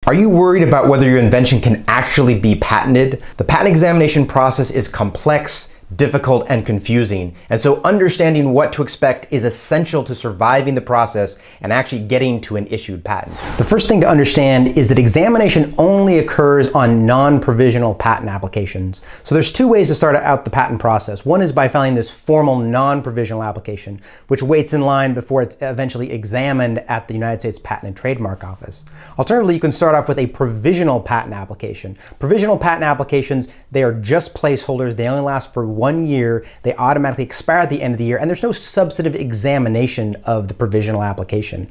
Are you worried about whether your invention can actually be patented? The patent examination process is complex, difficult, and confusing, and so understanding what to expect is essential to surviving the process and actually getting to an issued patent. The first thing to understand is that examination only occurs on non-provisional patent applications. So there's two ways to start out the patent process. One is by filing this formal non-provisional application, which waits in line before it's eventually examined at the United States Patent and Trademark Office. Alternatively, you can start off with a provisional patent application. Provisional patent applications, they are just placeholders. They only last for 1 year, they automatically expire at the end of the year, and there's no substantive examination of the provisional application.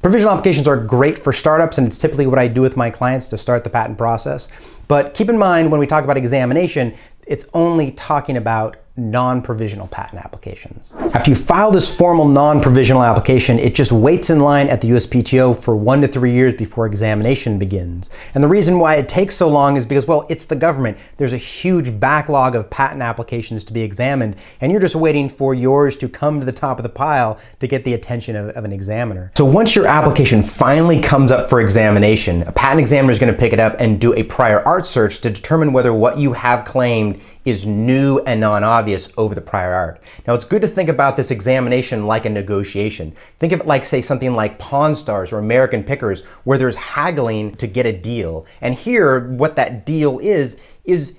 Provisional applications are great for startups, and it's typically what I do with my clients to start the patent process. But keep in mind, when we talk about examination, it's only talking about non-provisional patent applications. After you file this formal non-provisional application, it just waits in line at the USPTO for 1 to 3 years before examination begins. And the reason why it takes so long is because, well, it's the government. There's a huge backlog of patent applications to be examined, and you're just waiting for yours to come to the top of the pile to get the attention of an examiner. So once your application finally comes up for examination, a patent examiner is going to pick it up and do a prior art search to determine whether what you have claimed is new and non-obvious over the prior art. Now, it's good to think about this examination like a negotiation. Think of it like, say, something like Pawn Stars or American Pickers, where there's haggling to get a deal. And here, what that deal is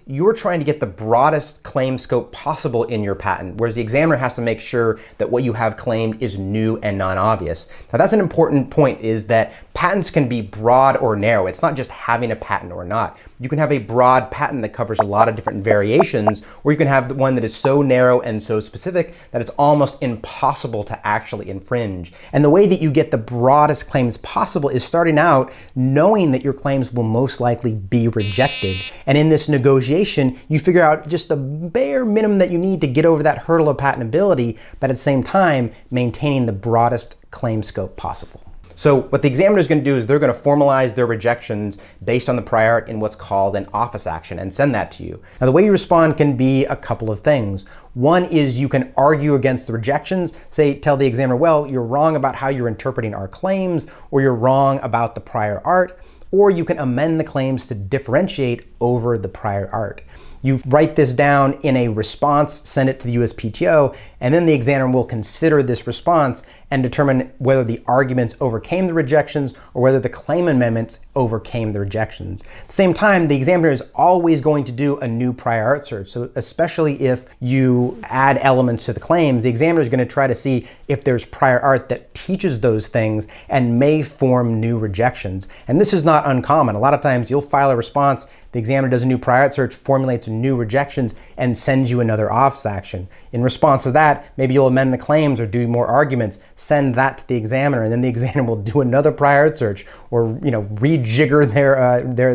you're trying to get the broadest claim scope possible in your patent, whereas the examiner has to make sure that what you have claimed is new and non-obvious. Now, that's an important point, is that patents can be broad or narrow. It's not just having a patent or not. You can have a broad patent that covers a lot of different variations, or you can have one that is so narrow and so specific that it's almost impossible to actually infringe. And the way that you get the broadest claims possible is starting out knowing that your claims will most likely be rejected. And in this negotiation, you figure out just the bare minimum that you need to get over that hurdle of patentability, but at the same time, maintaining the broadest claim scope possible. So what the examiner is going to do is they're going to formalize their rejections based on the prior art in what's called an office action and send that to you. Now, the way you respond can be a couple of things. One is you can argue against the rejections, tell the examiner, well, you're wrong about how you're interpreting our claims, or you're wrong about the prior art, or you can amend the claims to differentiate over the prior art. You write this down in a response, send it to the USPTO, and then the examiner will consider this response and determine whether the arguments overcame the rejections or whether the claim amendments overcame the rejections. At the same time, the examiner is always going to do a new prior art search. So especially if you add elements to the claims, the examiner is going to try to see if there's prior art that teaches those things and may form new rejections. And this is not uncommon. A lot of times you'll file a response, the examiner does a new prior art search, formulates new rejections, and sends you another office action. In response to that, maybe you'll amend the claims or do more arguments, send that to the examiner, and then the examiner will do another prior art search or rejigger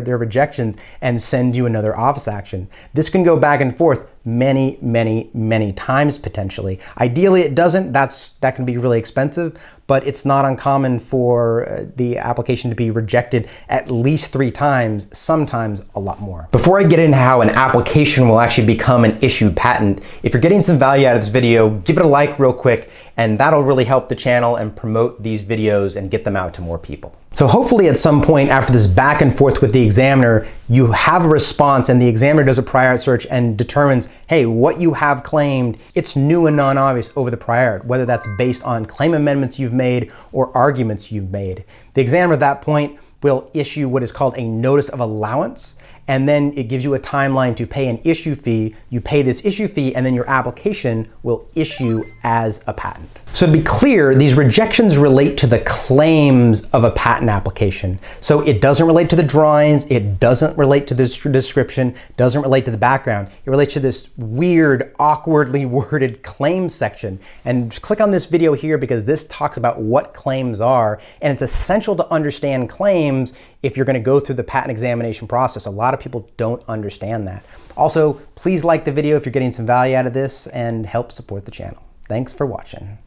their rejections and send you another office action. This can go back and forth many, many, many times potentially. Ideally, it doesn't. That can be really expensive, but it's not uncommon for the application to be rejected at least 3 times, sometimes a lot more. Before I get into how an application will actually become an issued patent, if you're getting some value out of this video, give it a like real quick, and that'll really help the channel and promote these videos and get them out to more people. So hopefully at some point after this back and forth with the examiner, you have a response and the examiner does a prior art search and determines, hey, what you have claimed, it's new and non-obvious over the prior art, whether that's based on claim amendments you've made or arguments you've made. The examiner at that point will issue what is called a notice of allowance, and then it gives you a timeline to pay an issue fee. You pay this issue fee, and then your application will issue as a patent. So to be clear, these rejections relate to the claims of a patent application. So it doesn't relate to the drawings, it doesn't relate to the description, doesn't relate to the background. It relates to this weird, awkwardly worded claims section. And just click on this video here because this talks about what claims are, and it's essential to understand claims if you're going to go through the patent examination process. A lot of people don't understand that. Also, please like the video if you're getting some value out of this and help support the channel. Thanks for watching.